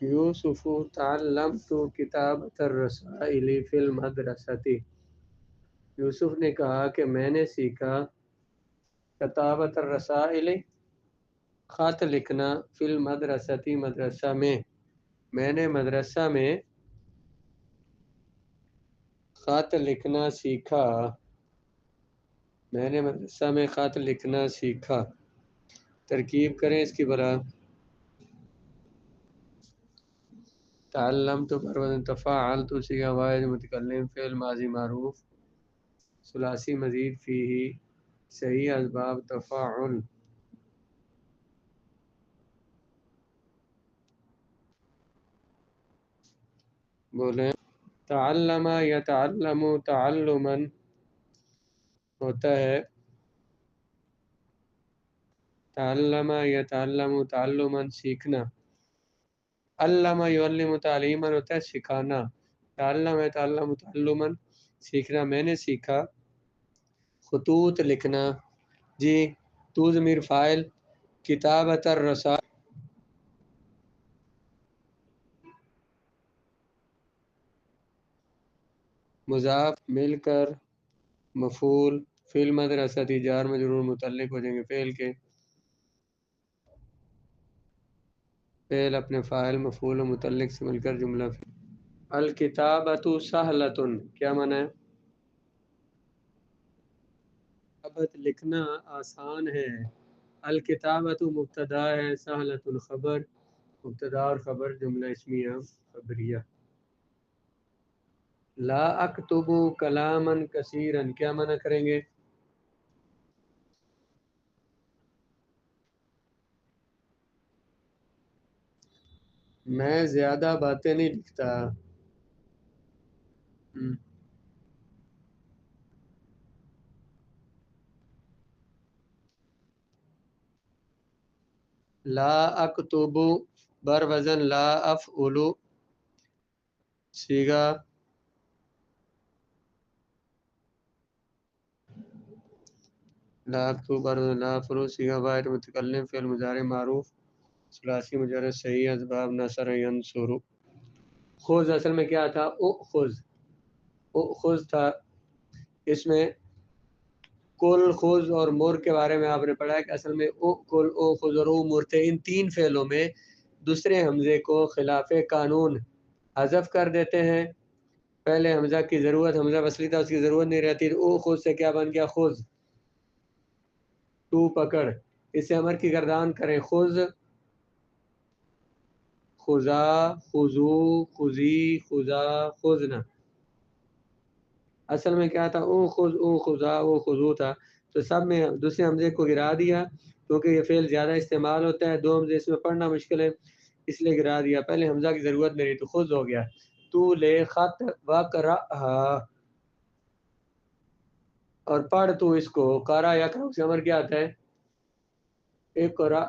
یوسف تعلمت کتابۃ الرسائل فی المدرسۃ، یوسف نے کہا کہ میں نے سیکھا کتابۃ الرسائل، خط لکھنا، فی المدرسۃ، مدرسہ میں نے مدرسہ میں خط لکھنا سیکھا، میں نے مدرسہ میں خط لکھنا سیکھا۔ ترکیب کریں اس کی برا، تعلمت پر وزن تفاعلت، صیغہ واحد متکلم، فعل ماضی معروف، ثلاثی مزید فیہ، صحیح اسباب تفاعل۔ بولیں، تعلم یتعلم تعلما ہوتا ہے، تعلم یتعلم تعلما سیکھنا، علم یعلم تعلیما ہوتا ہے سکھانا، تعلم یتعلم تعلما سیکھنا، میں نے سیکھا خطوط لکھنا، جی تو ضمیر فاعل، کتابۃ الرسائل مضاف مل کر مفعول، فی المدرسۃ جار مجرور متعلق ہو جائیں گے فعل کے، فعل اپنے فاعل مفعول و متعلق سے مل کر جملہ فعل۔ الکتابۃ سہلۃ کیا معنی ہے؟ کتابت لکھنا آسان ہے، الکتابۃ مبتدا ہے، سہلۃ خبر، مبتدا اور خبر جملہ اسمیہ خبریہ۔ لا اکتب کلاما کثیرا کیا معنی کریں گے؟ میں زیادہ باتیں نہیں لکھتا۔ لا اکتب بر وزن لا افعل، صیغہ لا اکتب بر وزن لا افعل، صیغہ واحد متکلم، فعل مضارع معروف، ثلاثی مجرد، صحیح اسباب نصر ینصر۔ خذ اصل میں کیا تھا؟ اخذ، اخذ تھا، اس میں کل، خذ اور مر کے بارے میں آپ نے پڑھا ہے کہ اصل میں او کل، او خذ اور او مر تھے۔ ان تین فعلوں میں دوسرے حمزے کو خلاف قانون حذف کر دیتے ہیں، پہلے حمزہ کی ضرورت، حمزہ وصلی تھا اس کی ضرورت نہیں رہتی، او خذ سے کیا بن گیا؟ خذ، تو پکڑ، اسے امر کی گردان کریں، خذ، خذا، خذو، خذی، خذا، خذنا۔ اصل میں کیا تھا؟ او خذ، او خذا، او خذو تھا، تو سب میں دوسرے حمزے کو گرا دیا کیونکہ یہ فعل زیادہ استعمال ہوتا ہے، دو حمزے اس میں پڑھنا مشکل ہے اس لیے گرا دیا، پہلے حمزہ کی ضرورت نہیں رہی تو خذ ہو گیا۔ تو لے خط وقرأھا، اور پڑھ تو اس کو، قرأ یقرأ سے امر کیا آتا ہے؟ اقرأ،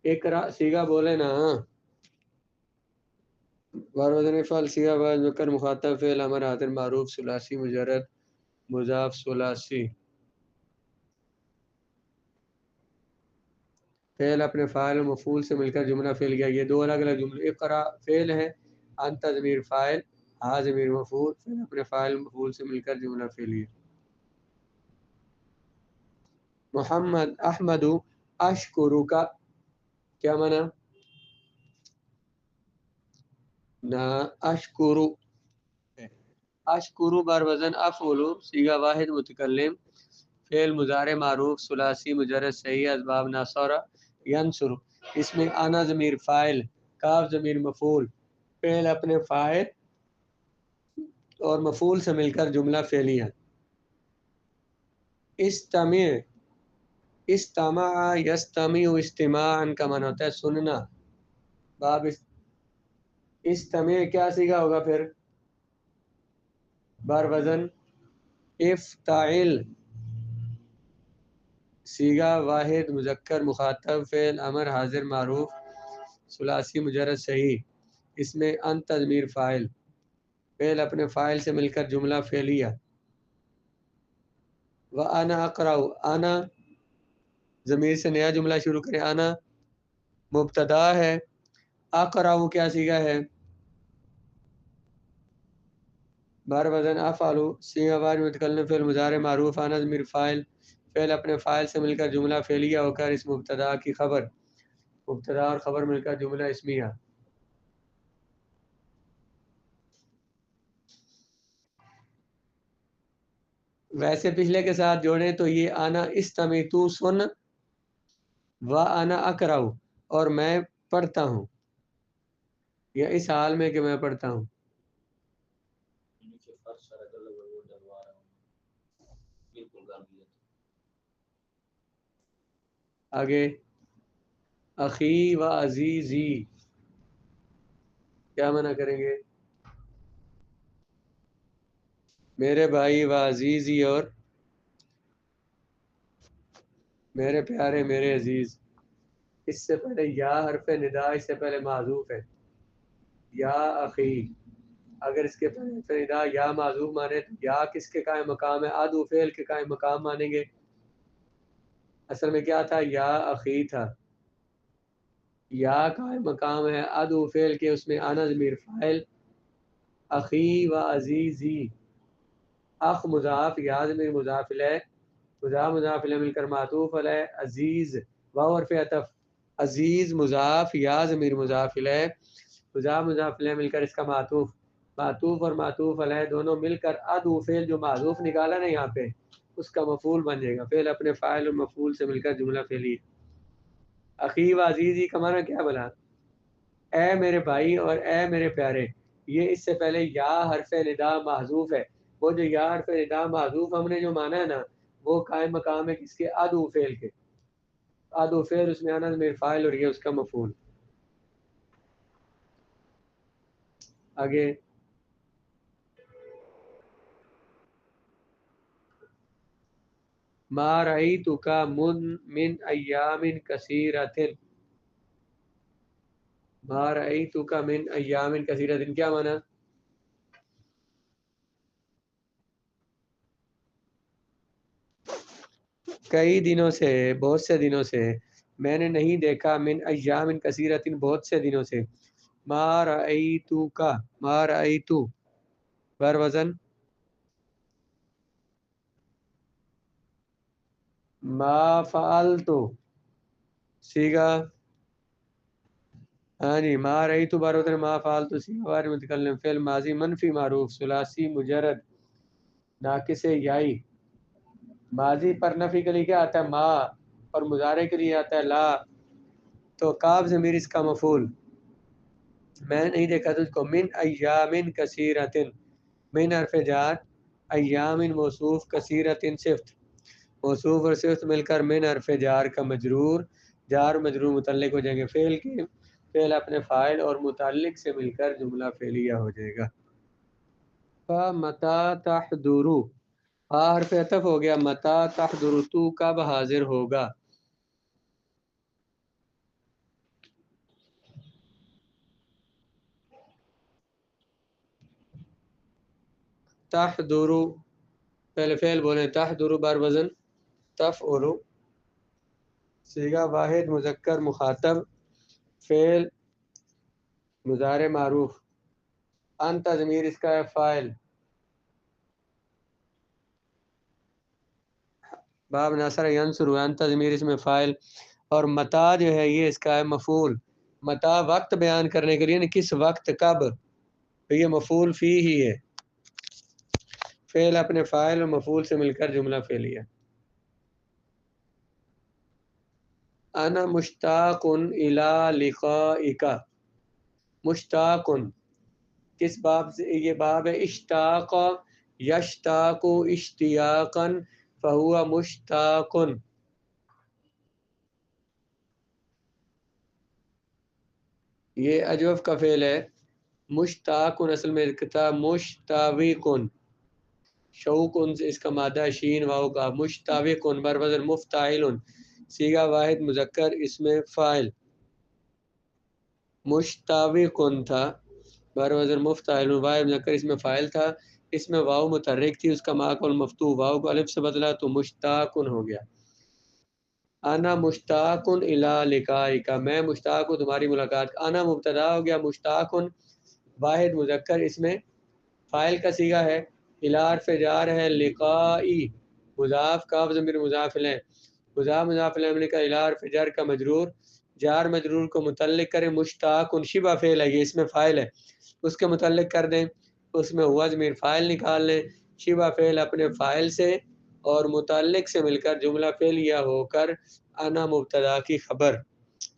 اقرأ صیغہ بولے نا، بار وزن فعل صیغہ بعد مکر مخاطب فعل امر حاضر معروف ثلاثی مجرد مضاف ثلاثی، فعل اپنے فاعل و مفعول سے مل کر جملہ فعل گیا، یہ دو الگ الگ جملے، اقرا فعل ہے، انت ضمیر فاعل، ہا ضمیر مفعول، فعل اپنے فاعل مفعول سے مل کر جملہ فعل گیا۔ محمد احمد اشکرو کا کیا معنی؟ نہ اشکرو، اشکرو بر وزن افعل، صیغہ واحد متکلم، فعل مضارع معروف ثلاثی مجرد، صحیح اسباب ناصرہ ینصر، اس میں انا ضمیر فاعل، کاف ضمیر مفعول، فعل اپنے فاعل اور مفعول سے مل کر جملہ فعلیہ۔ استمع، استمع یستمع استماعا کا معنی ہوتا ہے سننا، باب استمع کیا صیغہ ہوگا پھر؟ بر وزن افتعل، صیغہ واحد مذکر مخاطب، فعل امر حاضر معروف ثلاثی مجرد، صحیح، اس میں انت ضمیر فاعل، فعل اپنے فاعل سے مل کر جملہ فعلیہ۔ وَأَنَا أَقْرَأُ، انا ضمیر سے نیا جملہ شروع کریں، انا مبتدا ہے، اقراؤ کیا سیگا ہے؟ بار وزن افعلو سیگا بار متکلم فعل مضارع معروف آنا ضمیر فاعل فعل اپنے فاعل سے مل کر جملہ فعلیہ ہو کر اس مبتدا کی خبر، مبتدا اور خبر مل کر جملہ اسمیہ۔ ویسے پچھلے کے ساتھ جوڑیں تو یہ آنا استمیتو سن و آنا اقراؤ اور میں پڑھتا ہوں، یا اس حال میں کہ میں پڑھتا ہوں۔ آگے اخی و عزیزی کیا منع کریں گے؟ میرے بھائی و عزیزی اور میرے پیارے میرے عزیز۔ اس سے پہلے یا حرف ندا، اس سے پہلے معذوف ہے یا اخی۔ اگر اس کے پہلے حرف ندا یا معذوف مانے تو یا کس کے قائم مقام ہے؟ عدو فعل کے قائم مقام مانیں گے۔ اصل میں کیا تھا؟ یا اخی تھا، یا قائم مقام ہے عدو فعل کے، اس میں آنا ضمیر فاعل، اخی و عزیزی، اخ مضاف یا ضمیر مضاف الیہ، مضاف الیہ مل کر معطوف علیہ، عزیز واو حرف عطف، عزیز مضاف یا ضمیر مضاف الیہ، مضاف الیہ مل کر اس کا معطوف اور معطوف علیہ دونوں مل کر عدو فعل جو معذوف نکالا نا یہاں پہ، اس کا مفعول بن جائے گا۔ فعل اپنے فاعل اور مفعول سے مل کر جملہ فعلی۔ اخی و عزیزی کا معنی کیا بنا؟ اے میرے بھائی اور اے میرے پیارے۔ یہ اس سے پہلے یا حرف ندا محذوف ہے، وہ جو یا حرف ندا محذوف ہم نے جو مانا ہے نا، وہ قائم مقام ہے کس کے؟ عدو فعل کے۔ عدو فعل اس میں آنا ضمیر فاعل اور یہ اس کا مفعول۔ آگے ما رأیتک من ایام کثیرۃ، ما رأیتک من ایام کثیرۃ کیا مانا؟ کئی دنوں سے، بہت سے دنوں سے، میں نے نہیں دیکھا، من ایام کثیرۃ بہت سے دنوں سے، ما رأیتک، ما رأیتو بر وزن ما فعلتو سیگا، ہاں جی، ما رأیتو بر وزن ما فعلتو سیگا بار متکلم فعل ماضی منفی معروف ثلاثی مجرد ناقص یائی۔ ماضی پر نفی کے لیے کیا آتا ہے؟ ما، اور مضارع کے لیے آتا ہے لا، تو کاف ضمیر اس کا مفعول، میں نہیں دیکھا تجھ کو، من ایام کثیرۃ، من حرف جار، ایام موصوف، کثیرۃ صفت، موصوف اور صفت مل کر من حرف جار کا مجرور، جار مجرور متعلق ہو جائیں گے فعل کے، فعل اپنے فاعل اور متعلق سے مل کر جملہ فعلیہ ہو جائے گا۔ فَمَتَى تَحْضُرُ، حرف عطف ہو گیا، متا تحضر تو کب حاضر ہوگا۔ تحضر پہلے فعل بولیں، تحضر بار وزن تفعل، صیغہ واحد مذکر مخاطب، فعل مضارع معروف، انت ضمیر اس کا ہے فاعل، باب ناصر ینصر انت ضمیر اس میں فاعل، اور متا جو ہے یہ اس کا ہے مفعول، متا وقت بیان کرنے کے لیے نا، کس وقت کب، تو یہ مفعول فی ہی ہے، فعل اپنے فاعل اور مفعول سے مل کر جملہ فعلیہ۔ انا مشتاق الی لقائک، مشتاق کس باب سے؟ یہ باب ہے اشتاق، یشتاق اشتیاقا فہو مشتاق، یہ اجوف کا فعل ہے، مشتاق اصل میں کتاب مشتاوق، شوق سے اس کا مادہ شین واو کا، مشتاوق بر وزن مفتعل، صیغہ واحد مذکر اس میں فاعل، مشتاوق تھا بر وزن مفتعل، واحد مذکر اس میں فاعل تھا، اس میں واو متحرک تھی، اس کا ماقول مفتوح، واو کو الف سے بدلا تو مشتاق ہو گیا۔ انا مشتاقن الی لقائک، میں مشتاق ہوں تمہاری ملاقات. انا مبتدا ہو گیا، مشتاقن واحد مذکر، اس میں فاعل کا صیغہ ہے، الی حرف جار ہے، لقائی مضاف، کاف ضمیر مضاف الیہ، مضاف الیہ نے کہا الی حرف جر کا مجرور، جار مجرور کو متعلق کریں، مشتاقن شبہ فعل ہے، یہ اس میں فاعل ہے، اس کے متعلق کر دیں، اس میں ہوا ضمیر فاعل نکال لیں، شبہ فعل اپنے فاعل سے اور متعلق سے مل کر جملہ فعلیہ ہو کر انا مبتدا کی خبر،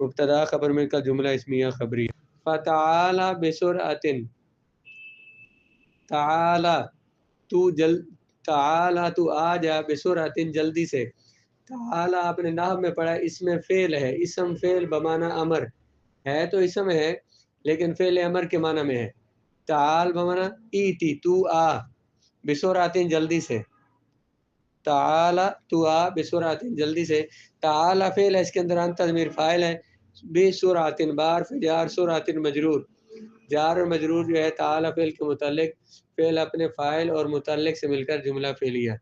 مبتدا خبر مل کر جملہ اسمیہ خبری. فتعالی بسرعۃ، تعالی تو آ جا، بسرعۃ جلدی سے. تعالی آپ نے نحو میں پڑھا، اس میں فعل ہے، اسم فعل بمعنی امر ہے، تو اسم ہے لیکن فعل امر کے معنی میں ہے. تعال بمعنی ایتی، تو آ، بسرعۃ جلدی سے، تعالی تو آ بسرعۃ جلدی سے. تعالی فعل ہے، اس کے اندر انت ضمیر فاعل ہے، بسرعۃ بار جار، سرعۃ مجرور، جار اور مجرور جو ہے تعالی فعل کے متعلق، فعل اپنے فاعل اور متعلق سے مل کر جملہ فعلیہ.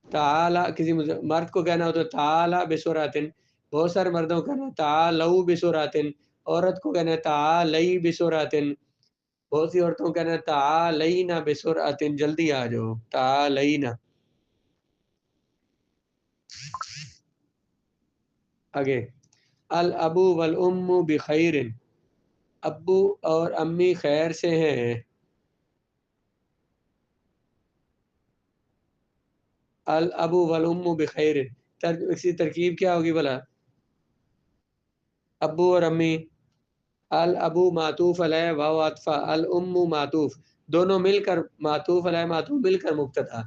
تعالی کسی مرد کو کہنا ہو تو تعالی بسرعۃ، بہت سارے مردوں کو کہنا تعالوا بسرعۃ، عورت کو کہنا تعالی بسرعۃ، بہت سی عورتوں کو کہنا تعالینا بسرعۃ، جلدی آ جاؤ، تعالینا. آگے الابو والام بخیر، ابو اور امی خیر سے ہیں. الابو والام بخیر، اسی ترکیب کیا ہوگی بھلا؟ ابو اور امی، الابو معطوف علیہ واو عطفہ، الام معطوف، دونوں مل کر معطوف علیہ معطوف مل کر مبتدا،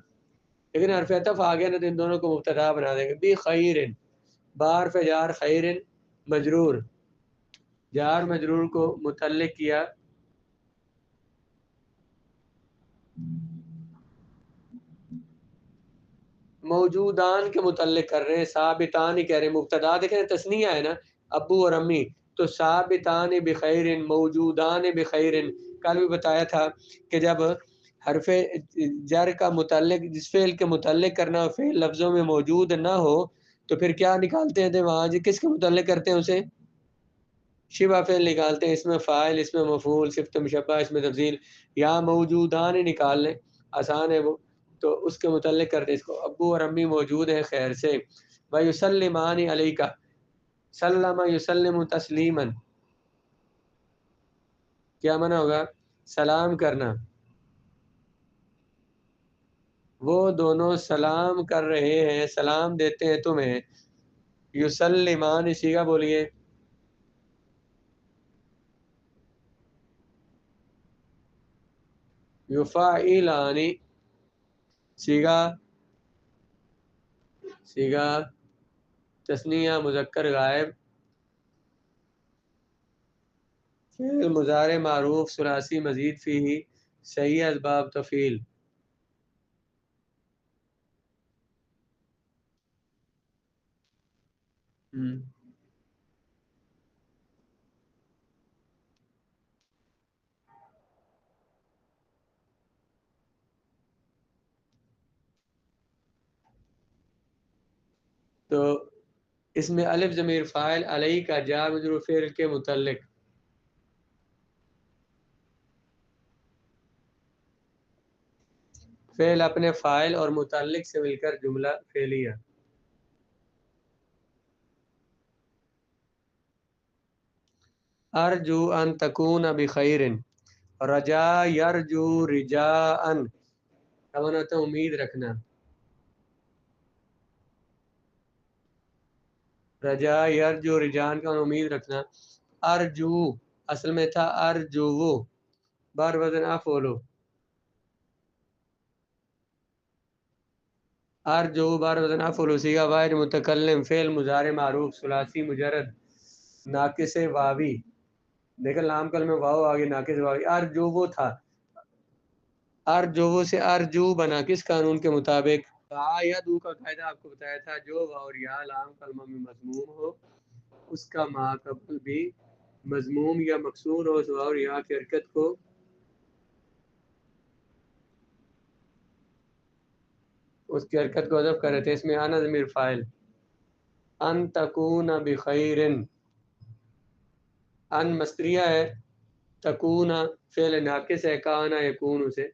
لیکن حرف عطف آ گیا نا تو ان دونوں کو مبتدا بنا دیں گے. بخیر، بار فجار، خیر مجرور، جار مجرور کو متعلق کیا، موجودان کے متعلق کر رہے ہیں، ثابتان ہی کہہ رہے ہیں، مبتدا دیکھیں تثنیہ ہے نا، ابو اور امی، تو ثابتان بخیر، موجودان بخیر. کل بھی بتایا تھا کہ جب حرف جر کا متعلق جس فعل کے متعلق کرنا ہو، فعل لفظوں میں موجود نہ ہو تو پھر کیا نکالتے ہیں وہاں جی، کس کے متعلق کرتے ہیں اسے؟ شبہ فعل نکالتے ہیں، اس میں فاعل، اس میں مفعول، صفت مشبہ، اس میں تفضیل. یہاں موجودان ہی نکال لیں، آسان ہے وہ، تو اس کے متعلق کرتے ہیں اس کو. ابو اور امی موجود ہیں خیر سے. وَيُسَلِّمَانِ عَلَيْكَ، سلم یسلم تسلیما، کیا معنی ہوگا؟ سلام کرنا، وہ دونوں سلام کر رہے ہیں، سلام دیتے ہیں تمہیں. یسلمان صیغہ بولیے. یفعلان صیغہ تثنیہ مذکر غائب، فعل مضارع معروف ثلاثی مزید فیہ، صحیح اسباب تفعیل. تو اس میں الف ضمیر فاعل، علیہ کا جار مجرور فعل کے متعلق، فعل اپنے فاعل اور متعلق سے مل کر جملہ فعلیہ. ارجو ان تکون بخیر، رجا یرجو رجاء، کا معنی ہوتا ہے امید رکھنا، رجا یرجو رجان کا امید رکھنا. ارجو اصل میں تھا ارجو، بار وزن افعلو، ارجو بار وزن افعلو، صیغہ واحد متکلم، فعل مضارع معروف ثلاثی مجرد ناقص واوی، دیکھیں لام کل میں واو آگے ناقص واوی. ارجو وہ تھا، ارجو سے ارجو بنا کس قانون کے مطابق؟ یا دو کا قاعدہ آپ کو بتایا تھا، جو واو اور یا لام کلمہ میں مضموم ہو اس کا ما قبل بھی مضموم یا مکسور ہو، اس واو اور یا کی حرکت کو اس کی حرکت کو حذف کر رہے تھے. اس میں انا ضمیر فاعل، ان تکون بخیر، ان مصدریہ ہے، تکون فعل ناقص ہے کانا یکون سے،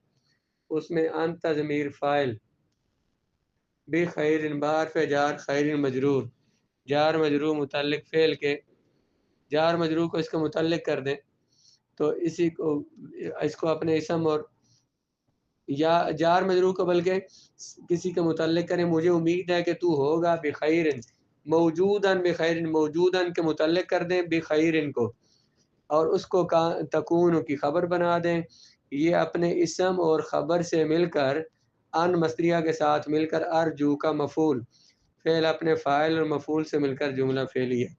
اس میں انت ضمیر فاعل، بخیر بحرف جار، خیر مجرور، جار مجرور متعلق فعل کے، جار مجرور کو اس کو متعلق کر دیں تو اس کو اپنے اسم اور یا جار مجرور کو بلکہ کسی کے متعلق کریں. مجھے امید ہے کہ تو ہوگا بخیر، موجوداً بخیر، موجوداً کے متعلق کر دیں بخیر کو، اور اس کو تکون کی خبر بنا دیں. یہ اپنے اسم اور خبر سے مل کر ان مصدریہ کے ساتھ مل کر ارجو کا مفعول، فعل اپنے فاعل اور مفعول سے مل کر جملہ فعلی ہے.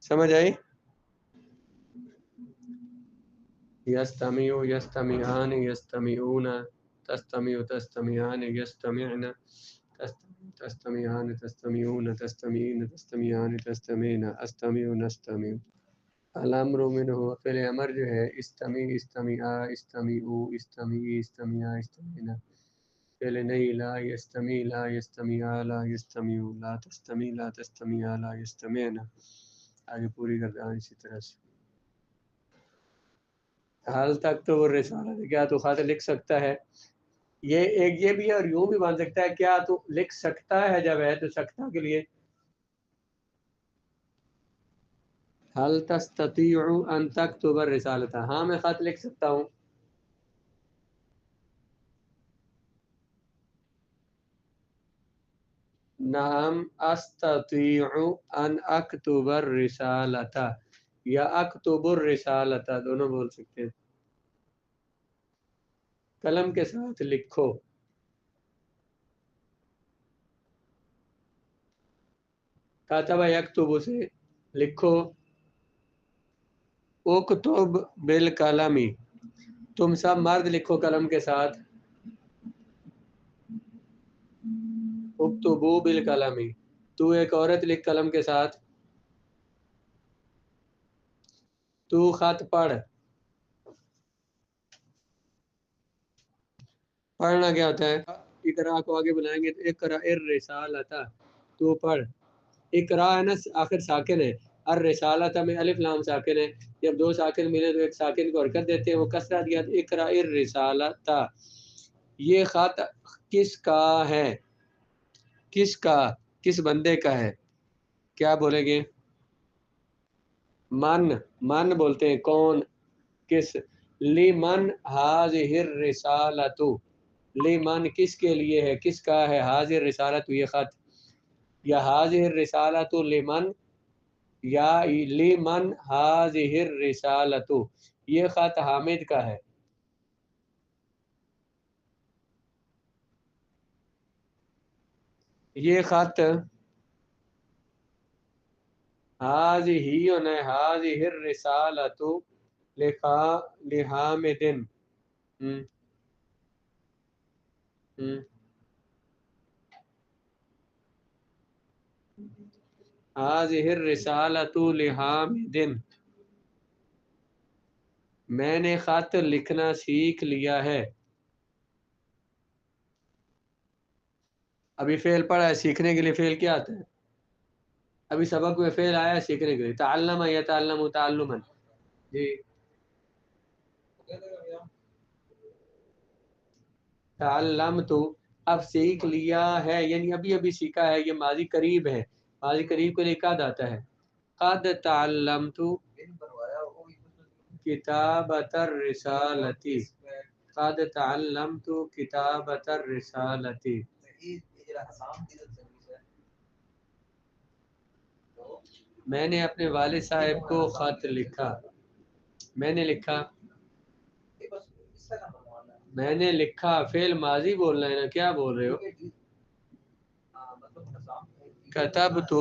سمجھ آئی؟ یستمع یستمعان یستمعون، تستمع تستمعان یستمعن، تستمعان تستمعون تستمعین تستمعان تستمعن، استمع نستمع. الامر منہ فعل امر جو ہے استمع استمعا استمعو استمعی استمعا استمعنا، فعل نہیں لا یستمع لا یستمعا لا یستمعو لا تستمع لا تستمعا لا یستمعنا. آگے پوری کرتے ہیں اسی طرح سے. حال تک تو وہ رسالہ ہے، کیا تو خط لکھ سکتا ہے؟ یہ ایک یہ بھی ہے اور یوں بھی بن سکتا ہے، کیا تو لکھ سکتا ہے جب ہے تو سکتا کے لیے حل تستطيع ان تكتب الرسالة، ہاں میں خط لکھ سکتا ہوں. نعم استطيع ان اكتب الرسالة یا اکتب الرسالة دونوں بول سکتے ہیں. قلم کے ساتھ لکھو، کاتب یکتب سے لکھو، اکتب بالقلم، تم سب مرد لکھو قلم کے ساتھ، اکتبو بالقلم، تو ایک عورت لکھ قلم کے ساتھ، تو خط پڑھ. پڑھنا کیا ہوتا ہے؟ اقرا کو آگے بلائیں گے تو اقرا الرسالۃ، تو پڑھ. اقرا ہے نا آخر ساکن ہے، الرسالۃ میں الف لام ساکن ہے، جب دو ساکن ملے تو ایک ساکن کو حرکت دیتے ہیں، وہ کسرہ دیا تو اقرا الرسالۃ. یہ خط کس کا ہے؟ کس کا؟ کس بندے کا ہے؟ کیا بولیں گے؟ من، من بولتے ہیں کون، کس. لمن هذه الرسالۃ، لمن کس کے لیے ہے، کس کا ہے، حاضر رسالت یہ خط، یا حاضر الرسالۃ لمن، یا لمن هذه الرسالۃ، یہ خط حامد کا ہے. یہ خط هذه ہونا ہے، هذه الرسالۃ لحامد. هذه الرسالۃ لحامد، میں نے خط لکھنا سیکھ لیا ہے. ابھی فعل پڑھا ہے، سیکھنے کے لیے فعل کیا آتا ہے؟ ابھی سبق میں فعل آیا ہے سیکھنے کے لیے، تعلم یتعلم تعلما. جی تعلمت، اب سیکھ لیا ہے یعنی ابھی ابھی سیکھا ہے، یہ ماضی قریب ہے، ماضی قریب کے لیے قد آتا ہے. قد تعلمت کتابۃ الرسالۃ، قد تعلمت کتابۃ الرسالۃ. میں نے اپنے والد صاحب کو خط لکھا، میں نے لکھا، میں نے لکھا، فعل ماضی بولنا ہے نا، کیا بول رہے ہو؟ کتبت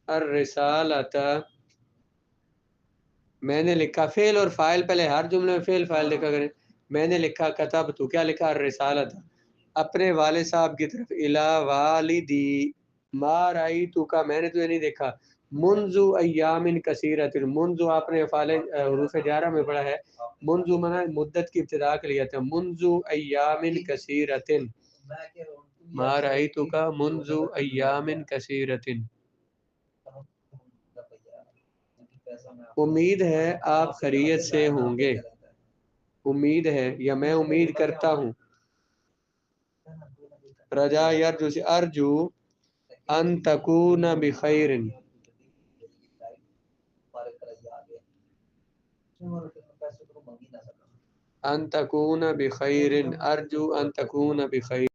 الرسالۃ، میں نے لکھا، فعل اور فاعل پہلے ہر جملے میں فعل فاعل دیکھا کریں. میں نے لکھا کتبت، کیا لکھا؟ الرسالۃ، اپنے والد صاحب کی طرف، الی والدی، ما رأیتک، میں نے تجھے نہیں دیکھا، منذ ایام کثیرت، منذ آپ نے افعال حروف جارہ میں پڑھا ہے، منذ منا مدت کی ابتدا کے لیے تھا، منذ ایام کثیرت ما رأیتک منذ ایام کثیرت، امید ہے آپ خیریت سے ہوں گے، امید ہے یا میں امید کرتا ہوں، رجا یرجو سے ارجو ان تکون بخیر، ان تکون بخیر، ارجو ان تکون بخیر.